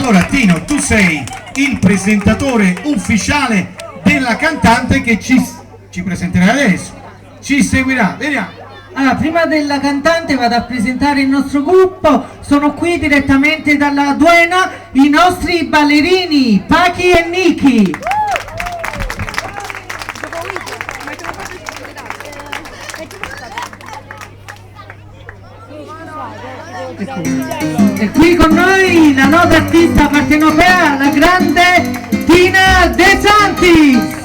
Allora Tino, tu sei il presentatore ufficiale della cantante che ci presenterà adesso, ci seguirà, vediamo. Allora, prima della cantante vado a presentare il nostro gruppo. Sono qui direttamente dalla Duena i nostri ballerini Pachi e Niki. E qui con noi la nota artista partenopea, la grande Tina De Santis.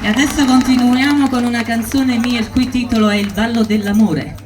E adesso continuiamo con una canzone mia il cui titolo è Il ballo dell'amore.